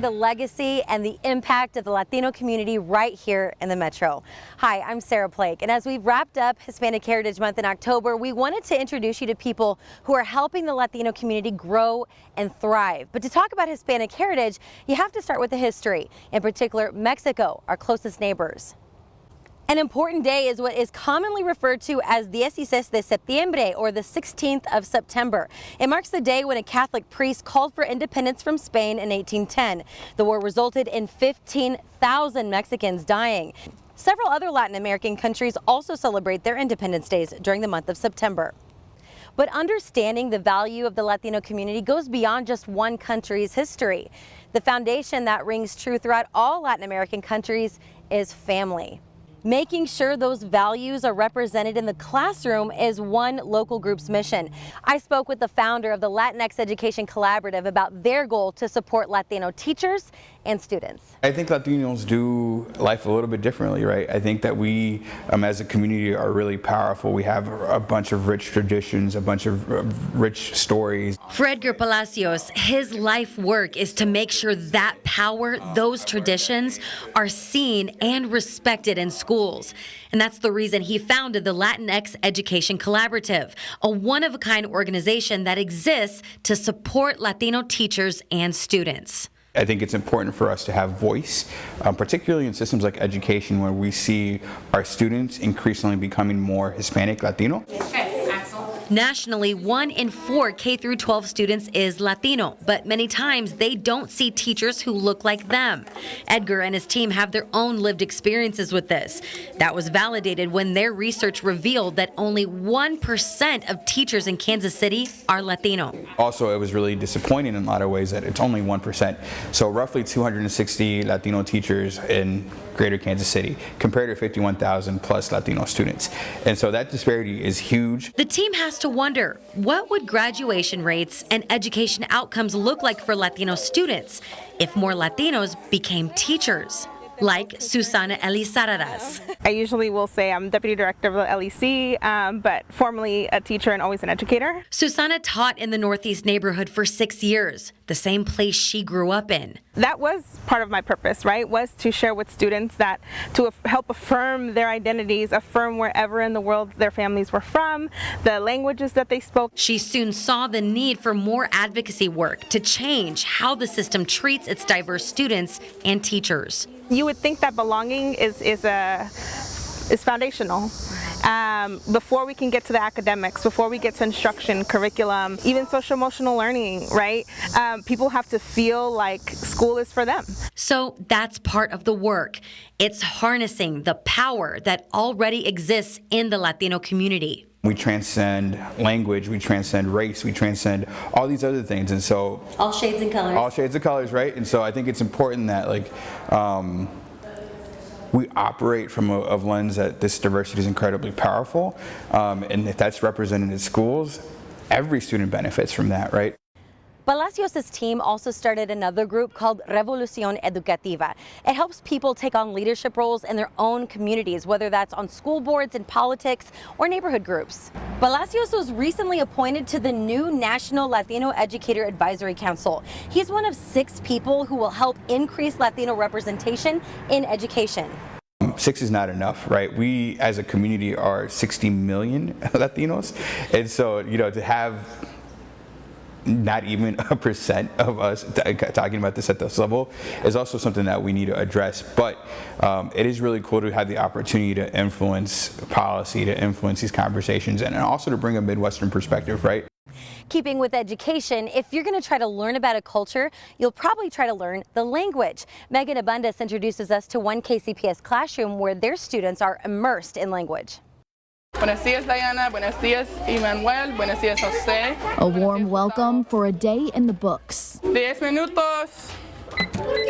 the legacy and the impact of the Latino community right here in the Metro. Hi, I'm Sarah Blake, and as we've wrapped up Hispanic Heritage Month in October, we wanted to introduce you to people who are helping the Latino community grow and thrive. But to talk about Hispanic heritage, you have to start with the history, in particular Mexico, our closest neighbors. An important day is what is commonly referred to as 16 de septiembre, or the 16th of September. It marks the day when a Catholic priest called for independence from Spain in 1810. The war resulted in 15,000 Mexicans dying. Several other Latin American countries also celebrate their Independence Days during the month of September. But understanding the value of the Latino community goes beyond just one country's history. The foundation that rings true throughout all Latin American countries is family. Making sure those values are represented in the classroom is one local group's mission. I spoke with the founder of the Latinx Education Collaborative about their goal to support Latino teachers and students. I think Latinos do life a little bit differently, right? I think that we, as a community, are really powerful. We have a bunch of rich traditions, a bunch of rich stories. For Edgar Palacios, his life work is to make sure that power, those traditions, are seen and respected in schools. And that's the reason he founded the Latinx Education Collaborative, a one-of-a-kind organization that exists to support Latino teachers and students. I think it's important for us to have voice, particularly in systems like education, where we see our students increasingly becoming more Hispanic, Latino. Nationally, 1 in 4 K-12 students is Latino, but many times they don't see teachers who look like them. Edgar and his team have their own lived experiences with this. That was validated when their research revealed that only 1% of teachers in Kansas City are Latino. Also, it was really disappointing in a lot of ways that it's only 1%. So roughly 260 Latino teachers in Greater Kansas City compared to 51,000 plus Latino students. And so that disparity is huge. The team has to wonder, what would graduation rates and education outcomes look like for Latino students if more Latinos became teachers? Like Susana Elizarraras. I usually will say I'm deputy director of the LEC, but formerly a teacher and always an educator. Susana taught in the Northeast neighborhood for 6 years, the same place she grew up in. That was part of my purpose, right? Was to share with students that to help affirm their identities, affirm wherever in the world their families were from, the languages that they spoke. She soon saw the need for more advocacy work to change how the system treats its diverse students and teachers. You would think that belonging is foundational. Before we can get to the academics, before we get to instruction, curriculum, even social emotional learning, right? People have to feel like school is for them. So that's part of the work. It's harnessing the power that already exists in the Latino community. We transcend language, we transcend race, we transcend all these other things, and so all shades and colors. All shades of colors, right? And so I think it's important that we operate from a lens that this diversity is incredibly powerful, and if that's represented in schools, every student benefits from that, right? Palacios' team also started another group called Revolución Educativa. It helps people take on leadership roles in their own communities, whether that's on school boards, in politics, or neighborhood groups. Palacios was recently appointed to the new National Latino Educator Advisory Council. He's one of 6 people who will help increase Latino representation in education. 6 is not enough, right? We as a community are 60 million Latinos, and so, to have not even 1% of us talking about this at this level is also something that we need to address. But it is really cool to have the opportunity to influence policy, to influence these conversations, and also to bring a Midwestern perspective, right? Keeping with education, if you're going to try to learn about a culture, you'll probably try to learn the language. Megan Abundas introduces us to one KCPS classroom where their students are immersed in language. Buenos dias, Diana. Buenos dias, Emmanuel. Buenos dias, Jose. A warm welcome for a day in the books. 10 minutos.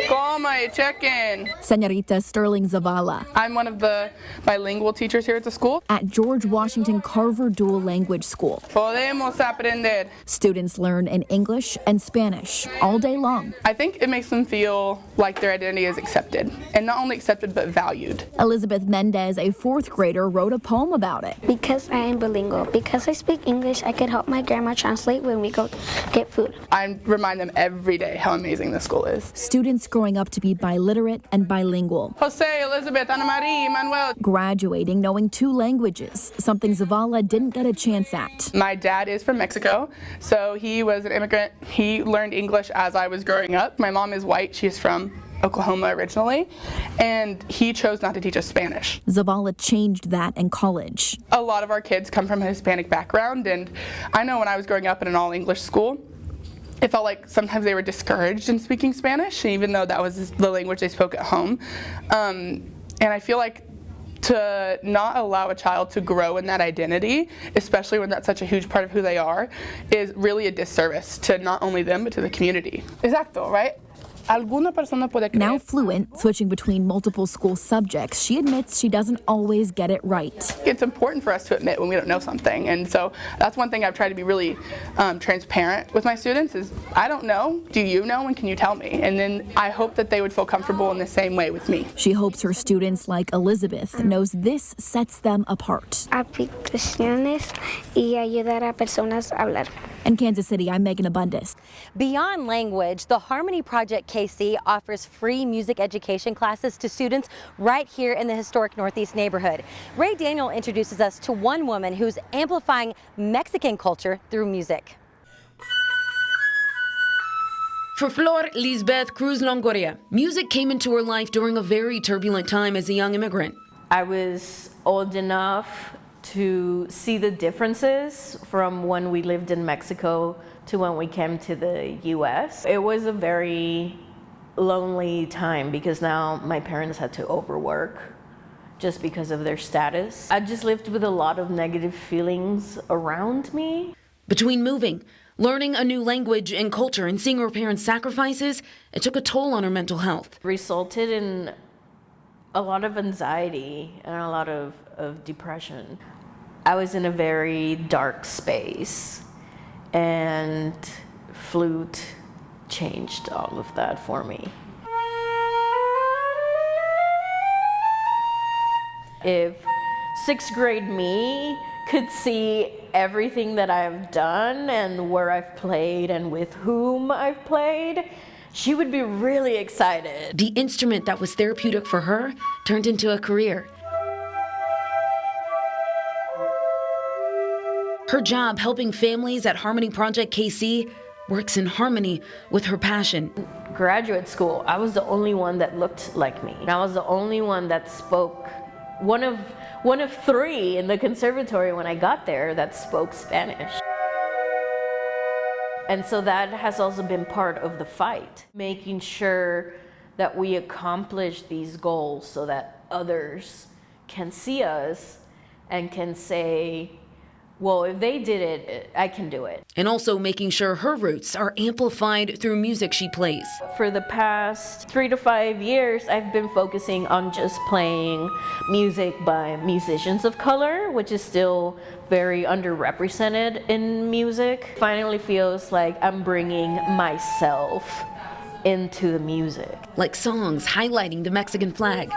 Coma y check-in. Señorita Sterling Zavala. I'm one of the bilingual teachers here at the school. At George Washington Carver Dual Language School. Podemos aprender. Students learn in English and Spanish all day long. I think it makes them feel like their identity is accepted, and not only accepted but valued. Elizabeth Mendez, a 4th grader, wrote a poem about it. Because I am bilingual, because I speak English, I could help my grandma translate when we go get food. I remind them every day how amazing this school is. students growing up to be biliterate and bilingual. Jose, Elizabeth, Ana Marie, Manuel. Graduating knowing 2 languages, something Zavala didn't get a chance at. My dad is from Mexico, so he was an immigrant. He learned English as I was growing up. My mom is white. She's from Oklahoma originally, and he chose not to teach us Spanish. Zavala changed that in college. A lot of our kids come from a Hispanic background, and I know when I was growing up in an all-English school, it felt like sometimes they were discouraged in speaking Spanish, even though that was the language they spoke at home. And I feel like to not allow a child to grow in that identity, especially when that's such a huge part of who they are, is really a disservice to not only them, but to the community. Exacto, right? Now fluent, switching between multiple school subjects, she admits she doesn't always get it right. It's important for us to admit when we don't know something, and so that's one thing I've tried to be really transparent with my students is, I don't know, do you know, and can you tell me? And then I hope that they would feel comfortable in the same way with me. She hopes her students like Elizabeth knows this sets them apart. Aplicaciones y ayudar a personas a hablar. In Kansas City, I'm Megan Abundis. Beyond language, the Harmony Project KC offers free music education classes to students right here in the historic Northeast neighborhood. Ray Daniel introduces us to one woman who's amplifying Mexican culture through music. For Flor Lisbeth Cruz Longoria, music came into her life during a very turbulent time as a young immigrant. I was old enough to see the differences from when we lived in Mexico to when we came to the US. It was a very lonely time because now my parents had to overwork just because of their status. I just lived with a lot of negative feelings around me. Between moving, learning a new language and culture, and seeing her parents' sacrifices, it took a toll on her mental health. Resulted in a lot of anxiety and a lot of depression. I was in a very dark space, and flute changed all of that for me. If 6th grade me could see everything that I've done and where I've played and with whom I've played, she would be really excited. The instrument that was therapeutic for her turned into a career. Her job helping families at Harmony Project KC works in harmony with her passion. Graduate school, I was the only one that looked like me. I was the only one that spoke, one of 3 in the conservatory when I got there that spoke Spanish. And so that has also been part of the fight, making sure that we accomplish these goals so that others can see us and can say, well, if they did it, I can do it. And also making sure her roots are amplified through music she plays. For the past 3 to 5 years, I've been focusing on just playing music by musicians of color, which is still very underrepresented in music. Finally feels like I'm bringing myself into the music. Like songs highlighting the Mexican flag.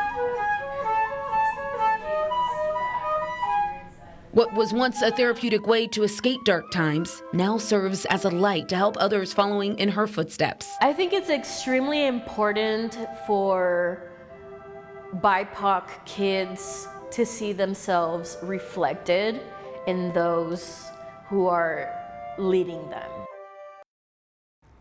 What was once a therapeutic way to escape dark times now serves as a light to help others following in her footsteps. I think it's extremely important for BIPOC kids to see themselves reflected in those who are leading them.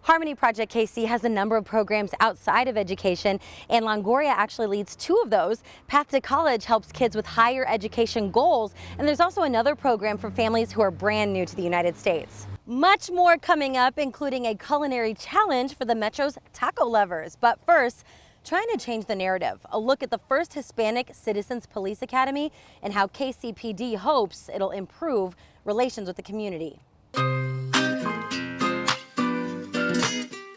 Harmony Project KC has a number of programs outside of education, and Longoria actually leads 2 of those. Path to College helps kids with higher education goals, and there's also another program for families who are brand new to the United States. Much more coming up, including a culinary challenge for the Metro's taco lovers. But first, trying to change the narrative, a look at the first Hispanic Citizens Police Academy and how KCPD hopes it'll improve relations with the community.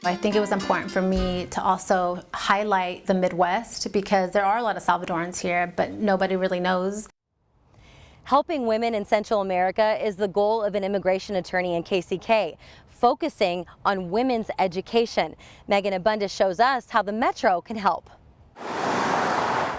I think it was important for me to also highlight the Midwest because there are a lot of Salvadorans here, but nobody really knows. Helping women in Central America is the goal of an immigration attorney in KCK, focusing on women's education. Megan Abundis shows us how the Metro can help.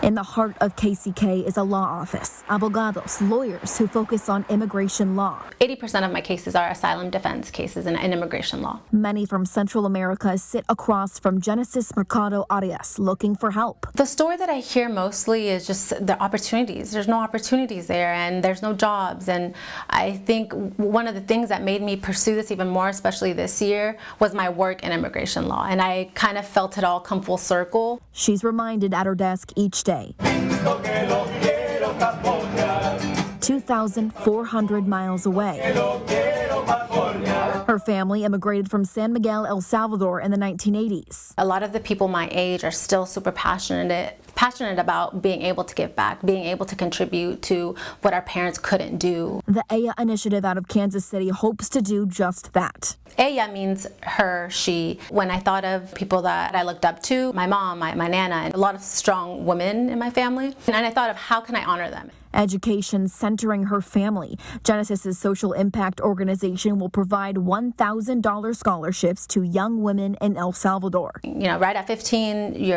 In the heart of KCK is a law office, abogados, lawyers who focus on immigration law. 80% of my cases are asylum defense cases in immigration law. Many from Central America sit across from Genesis Mercado Arias looking for help. The story that I hear mostly is just the opportunities. There's no opportunities there and there's no jobs. And I think one of the things that made me pursue this even more, especially this year, was my work in immigration law. And I kind of felt it all come full circle. She's reminded at her desk each day. 2,400 miles away. Her family immigrated from San Miguel, El Salvador in the 1980s. A lot of the people my age are still super passionate about being able to give back, being able to contribute to what our parents couldn't do. The Ella initiative out of Kansas City hopes to do just that. Ella means her, she. When I thought of people that I looked up to, my mom, my nana, and a lot of strong women in my family, and I thought of how can I honor them? Education centering her family. Genesis's social impact organization will provide $1,000 scholarships to young women in El Salvador. You know, right at 15, you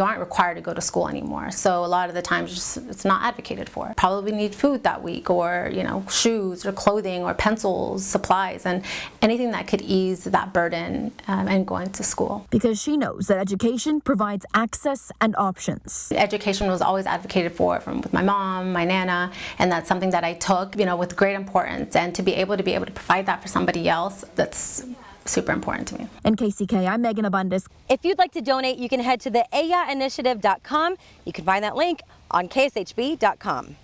aren't required to go to school anymore. So a lot of the times it's not advocated for. Probably need food that week, or shoes or clothing or pencils, supplies, and anything that could ease that burden and going to school. Because she knows that education provides access and options. Education was always advocated for with my mom, my nana, and that's something that I took, with great importance. And to be able to provide that for somebody else, that's super important to me. In KCK, I'm Megan Abundis. If you'd like to donate, you can head to the eyainitiative.com. You can find that link on kshb.com.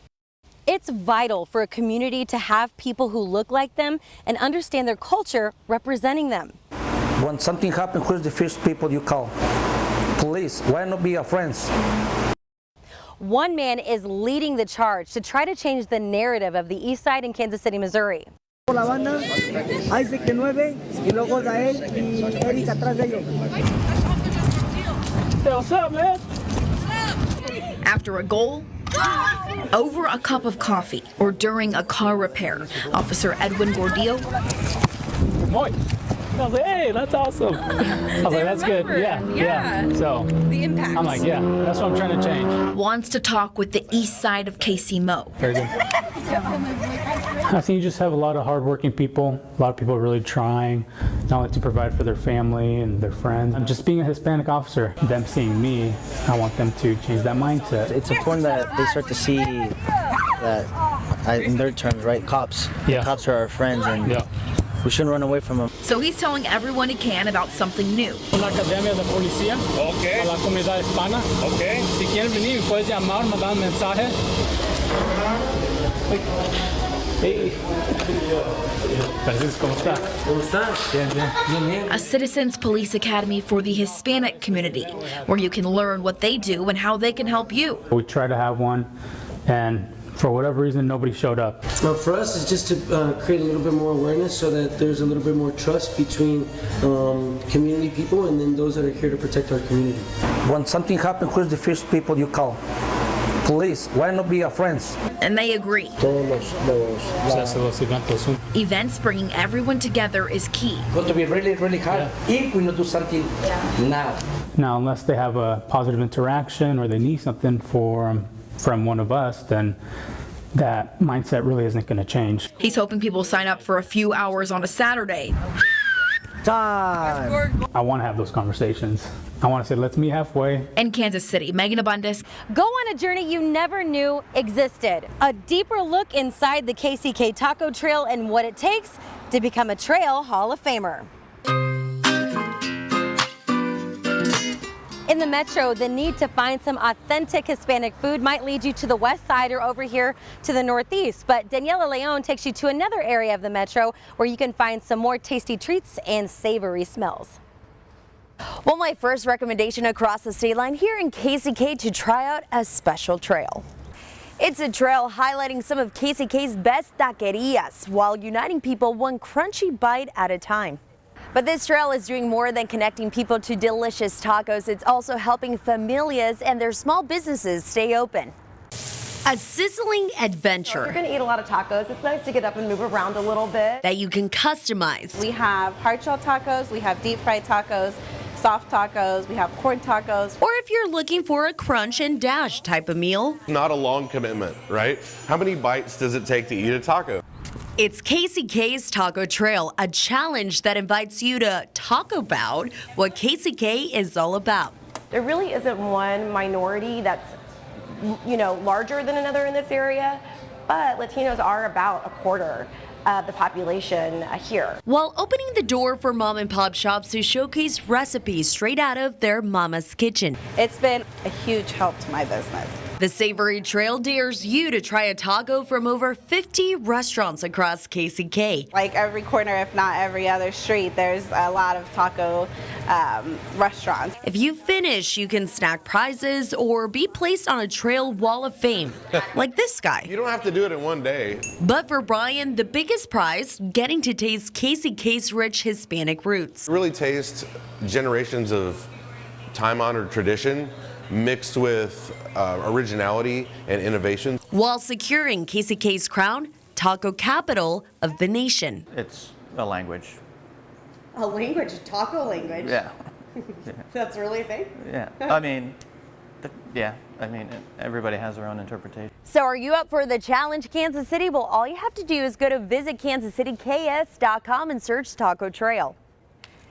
It's vital for a community to have people who look like them and understand their culture representing them. When something happens, who's the first people you call? Police. Why not be your friends? One man is leading the charge to try to change the narrative of the East Side in Kansas City, Missouri. After a goal, over a cup of coffee, or during a car repair, Officer Edwin Gordillo. I was like, hey, that's awesome. I was like, that's good. Yeah. So the impact. I'm like, yeah, that's what I'm trying to change. Wants to talk with the East Side of KC-Mo. Very good. I think you just have a lot of hardworking people, a lot of people really trying not only to provide for their family and their friends. And just being a Hispanic officer, them seeing me, I want them to change that mindset. It's important that they start to see that, in their terms, right, cops. Yeah. Cops are our friends, and we shouldn't run away from them. So he's telling everyone he can about something new. La Academia de Policía. Okay. A la Comunidad Hispana. Okay. Si quieren venir, puedes llamar, mandar un mensaje. Hey. Francisco, ¿cómo está? ¿Cómo está? Bien. A Citizens Police Academy for the Hispanic community, where you can learn what they do and how they can help you. We try to have one, and for whatever reason, nobody showed up. For us, it's just to create a little bit more awareness so that there's a little bit more trust between community people and then those that are here to protect our community. When something happens, who's the first people you call? Police. Why not be your friends? And they agree. Events bringing everyone together is key. It's going to be really, really hard if we don't do something now. Now, unless they have a positive interaction or they need something from one of us, then that mindset really isn't going to change. He's hoping people sign up for a few hours on a Saturday. Time. I want to have those conversations. I want to say, let's meet halfway. In Kansas City, Megan Abundis. Go on a journey you never knew existed. A deeper look inside the KCK Taco Trail and what it takes to become a Trail Hall of Famer. In the Metro, the need to find some authentic Hispanic food might lead you to the west side or over here to the northeast. But Daniela Leon takes you to another area of the Metro where you can find some more tasty treats and savory smells. Well, my first recommendation across the state line here in KCK to try out a special trail. It's a trail highlighting some of KCK's best taquerias while uniting people one crunchy bite at a time. But this trail is doing more than connecting people to delicious tacos. It's also helping familias and their small businesses stay open. A sizzling adventure. If you're going to eat a lot of tacos, it's nice to get up and move around a little bit. That you can customize. We have hard shell tacos, we have deep fried tacos, soft tacos, we have corn tacos. Or if you're looking for a crunch and dash type of meal. Not a long commitment, right? How many bites does it take to eat a taco? It's KCK's Taco Trail, a challenge that invites you to talk about what KCK is all about. There really isn't one minority that's, larger than another in this area, but Latinos are about a quarter of the population here. While opening the door for mom and pop shops to showcase recipes straight out of their mama's kitchen. It's been a huge help to my business. The Savory Trail dares you to try a taco from over 50 restaurants across KCK. Like every corner, if not every other street, there's a lot of taco restaurants. If you finish, you can snack prizes or be placed on a trail wall of fame, like this guy. You don't have to do it in one day. But for Brian, the biggest prize, getting to taste KCK's rich Hispanic roots. Really taste generations of time-honored tradition mixed with originality and innovation. While securing KCK's crown, taco capital of the nation. It's a language. A language, taco language? Yeah. That's really a thing? Yeah. I mean, everybody has their own interpretation. So are you up for the challenge, Kansas City? Well, all you have to do is go to visitkansascityks.com and search Taco Trail.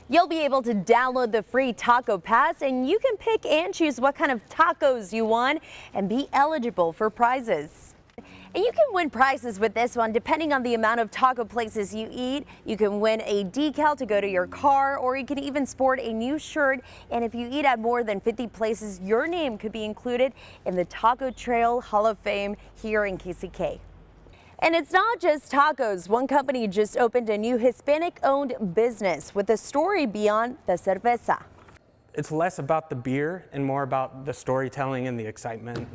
You'll be able to download the free Taco Pass, and you can pick and choose what kind of tacos you want and be eligible for prizes. And you can win prizes with this one depending on the amount of taco places you eat. You can win a decal to go to your car, or you can even sport a new shirt. And if you eat at more than 50 places, your name could be included in the Taco Trail Hall of Fame here in KCK. And it's not just tacos. One company just opened a new Hispanic-owned business with a story beyond the cerveza. It's less about the beer and more about the storytelling and the excitement.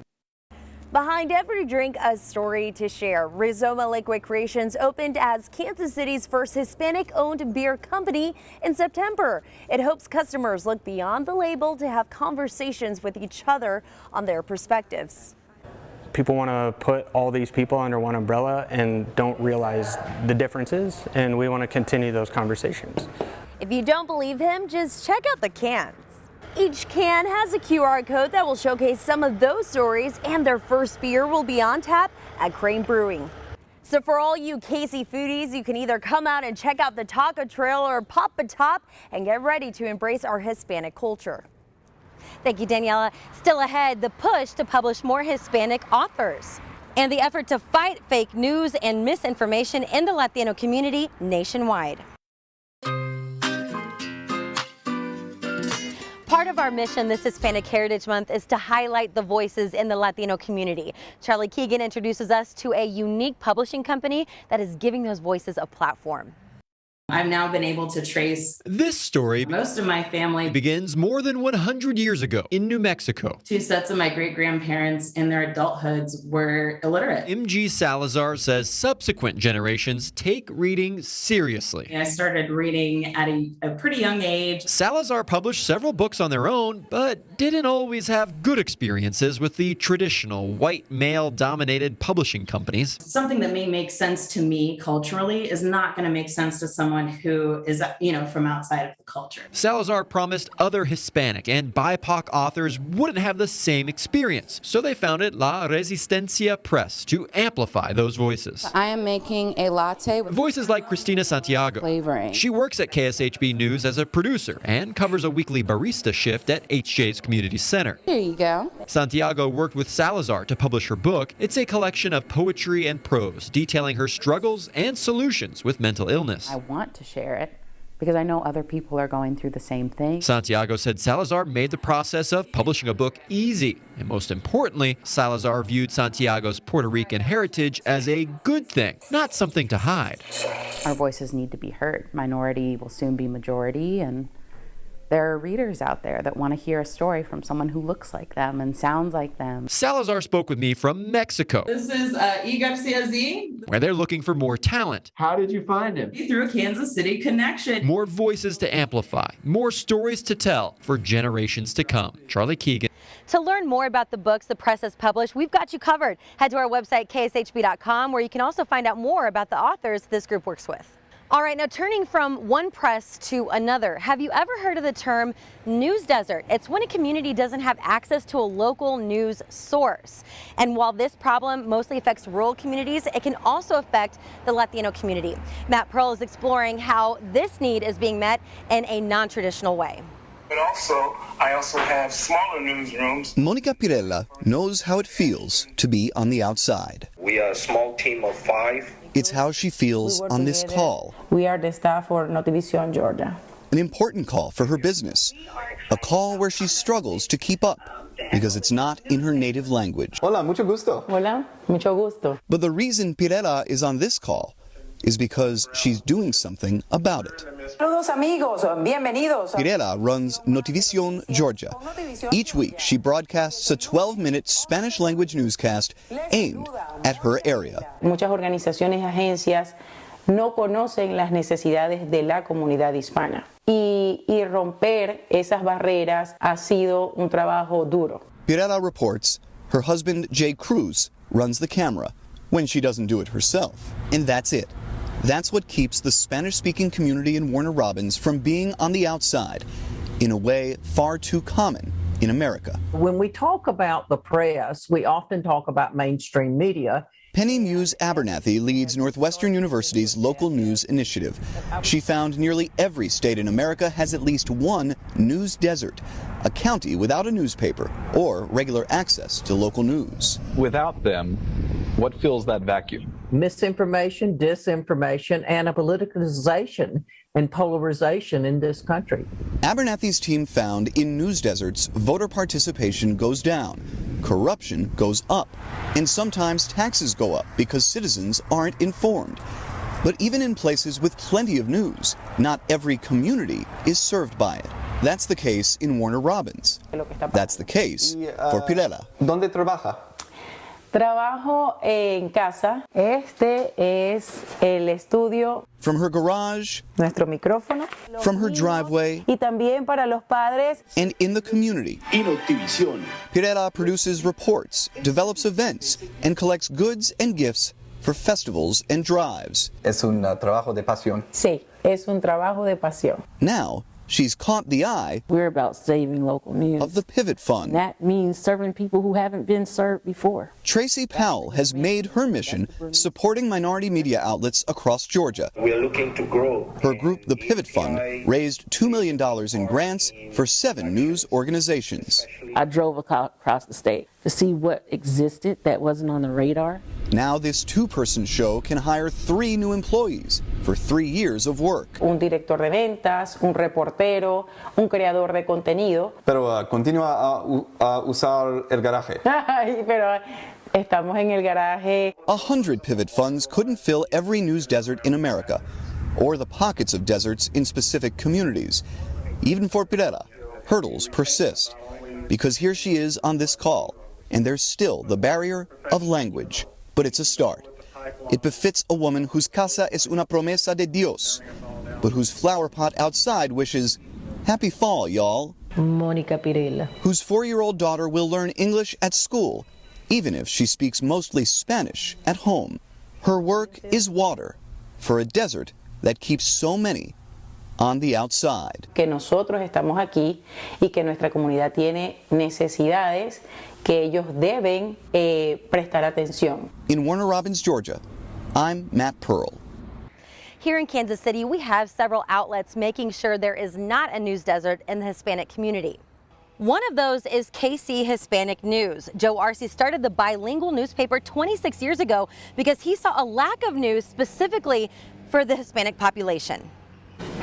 Behind every drink, a story to share. Rizoma Liquid Creations opened as Kansas City's first Hispanic-owned beer company in September. It hopes customers look beyond the label to have conversations with each other on their perspectives. People want to put all these people under one umbrella and don't realize the differences, and we want to continue those conversations. If you don't believe him, just check out the cans. Each can has a QR code that will showcase some of those stories, and their first beer will be on tap at Crane Brewing. So for all you KC foodies, you can either come out and check out the Taco Trail or pop a top and get ready to embrace our Hispanic culture. Thank you, Daniela. Still ahead, the push to publish more Hispanic authors and the effort to fight fake news and misinformation in the Latino community nationwide. Part of our mission this Hispanic Heritage Month is to highlight the voices in the Latino community. Charlie Keegan introduces us to a unique publishing company that is giving those voices a platform. I've now been able to trace this story. Most of my family begins more than 100 years ago in New Mexico. 2 sets of my great-grandparents in their adulthoods were illiterate. M.G. Salazar says subsequent generations take reading seriously. I started reading at a pretty young age. Salazar published several books on their own, but didn't always have good experiences with the traditional white male-dominated publishing companies. Something that may make sense to me culturally is not going to make sense to someone who is, from outside of the culture. Salazar promised other Hispanic and BIPOC authors wouldn't have the same experience, so they founded La Resistencia Press to amplify those voices. I am making a latte with voices like Cristina Santiago. Flavoring. She works at KSHB News as a producer and covers a weekly barista shift at HJ's Community Center. Here you go. Santiago worked with Salazar to publish her book. It's a collection of poetry and prose detailing her struggles and solutions with mental illness. I want to share it because I know other people are going through the same thing. Santiago said Salazar made the process of publishing a book easy. And most importantly, Salazar viewed Santiago's Puerto Rican heritage as a good thing, not something to hide. Our voices need to be heard. Minority will soon be majority, and there are readers out there that want to hear a story from someone who looks like them and sounds like them. Salazar spoke with me from Mexico. This is E. Garcia Z. Where they're looking for more talent. How did you find him? Through a Kansas City connection. More voices to amplify, more stories to tell for generations to come. Charlie Keegan. To learn more about the books the press has published, we've got you covered. Head to our website, kshb.com, where you can also find out more about the authors this group works with. All right, now turning from one press to another, have you ever heard of the term news desert? It's when a community doesn't have access to a local news source. And while this problem mostly affects rural communities, it can also affect the Latino community. Matt Pearl is exploring how this need is being met in a non-traditional way. But I also have smaller newsrooms. Monica Pirella knows how it feels to be on the outside. We are a small team of 5. It's how she feels on this call. We are the staff for Notivision Georgia. An important call for her business. A call where she struggles to keep up because it's not in her native language. Hola, mucho gusto. Hola, mucho gusto. But the reason Pirella is on this call is because she's doing something about it. Saludos amigos, bienvenidos. Pirella runs Notivision Georgia. Each week she broadcasts a 12-minute Spanish language newscast aimed at her area. Muchas organizaciones y agencias no conocen las necesidades de la comunidad hispana. Y romper esas barreras ha sido un trabajo duro. Pirella reports her husband Jay Cruz runs the camera when she doesn't do it herself. And that's it. That's what keeps the Spanish-speaking community in Warner Robins from being on the outside in a way far too common in America. When we talk about the press, we often talk about mainstream media. Penny Muse Abernathy leads Northwestern University's local news initiative. She found nearly every state in America has at least one news desert, a county without a newspaper or regular access to local news. Without them, what fills that vacuum? Misinformation, disinformation, and a politicization and polarization in this country. Abernathy's team found in news deserts, voter participation goes down, corruption goes up, and sometimes taxes go up because citizens aren't informed. But even in places with plenty of news, not every community is served by it. That's the case in Warner Robins. That's the case for Pirella. ¿Dónde trabaja? Trabajo en casa. Este es el estudio. From her garage, nuestro micrófono. From her driveway, y también para los padres. And in the community. Pirella produces reports, develops events, and collects goods and gifts for festivals and drives. Es un trabajo de pasión. Sí, es un trabajo de pasión. Now, she's caught the eye We're about saving local news. Of the Pivot Fund. That means serving people who haven't been served before. Tracy Powell has made her mission supporting minority media outlets across Georgia. We're looking to grow. Her group, the Pivot Fund, raised $2 million in grants for 7 news organizations. I drove across the state to see what existed that wasn't on the radar. Now this 2-person show can hire 3 new employees for 3 years of work. Un director de ventas, un reportero, un creador de contenido. Pero continúa a usar el garaje. Pero estamos en el garaje. 100 Pivot Funds couldn't fill every news desert in America, or the pockets of deserts in specific communities. Even for Pirella, hurdles persist, because here she is on this call, and there's still the barrier of language. But it's a start. It befits a woman whose casa es una promesa de Dios, but whose flower pot outside wishes, happy fall, y'all. Monica Pirella. Whose 4-year-old daughter will learn English at school, even if she speaks mostly Spanish at home. Her work is water for a desert that keeps so many on the outside. Que nosotros estamos aquí y que nuestra comunidad tiene necesidades que ellos deben prestar atención. In Warner Robins, Georgia, I'm Matt Pearl. Here in Kansas City, we have several outlets making sure there is not a news desert in the Hispanic community. One of those is KC Hispanic News. Joe Arce started the bilingual newspaper 26 years ago because he saw a lack of news specifically for the Hispanic population.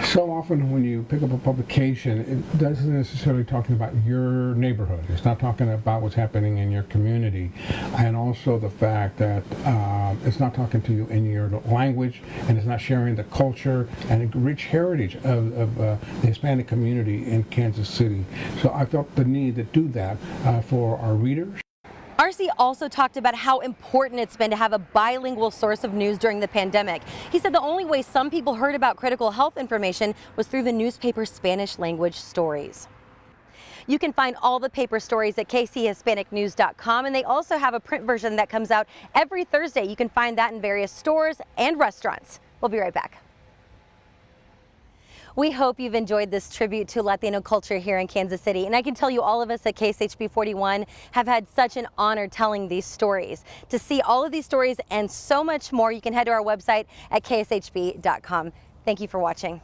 So often when you pick up a publication, it doesn't necessarily talking about your neighborhood. It's not talking about what's happening in your community. And also the fact that it's not talking to you in your language, and it's not sharing the culture and rich heritage of the Hispanic community in Kansas City. So I felt the need to do that for our readers. Arce also talked about how important it's been to have a bilingual source of news during the pandemic. He said the only way some people heard about critical health information was through the newspaper's Spanish language stories. You can find all the paper stories at kchispanicnews.com, and they also have a print version that comes out every Thursday. You can find that in various stores and restaurants. We'll be right back. We hope you've enjoyed this tribute to Latino culture here in Kansas City. And I can tell you all of us at KSHB 41 have had such an honor telling these stories. To see all of these stories and so much more, you can head to our website at kshb.com. Thank you for watching.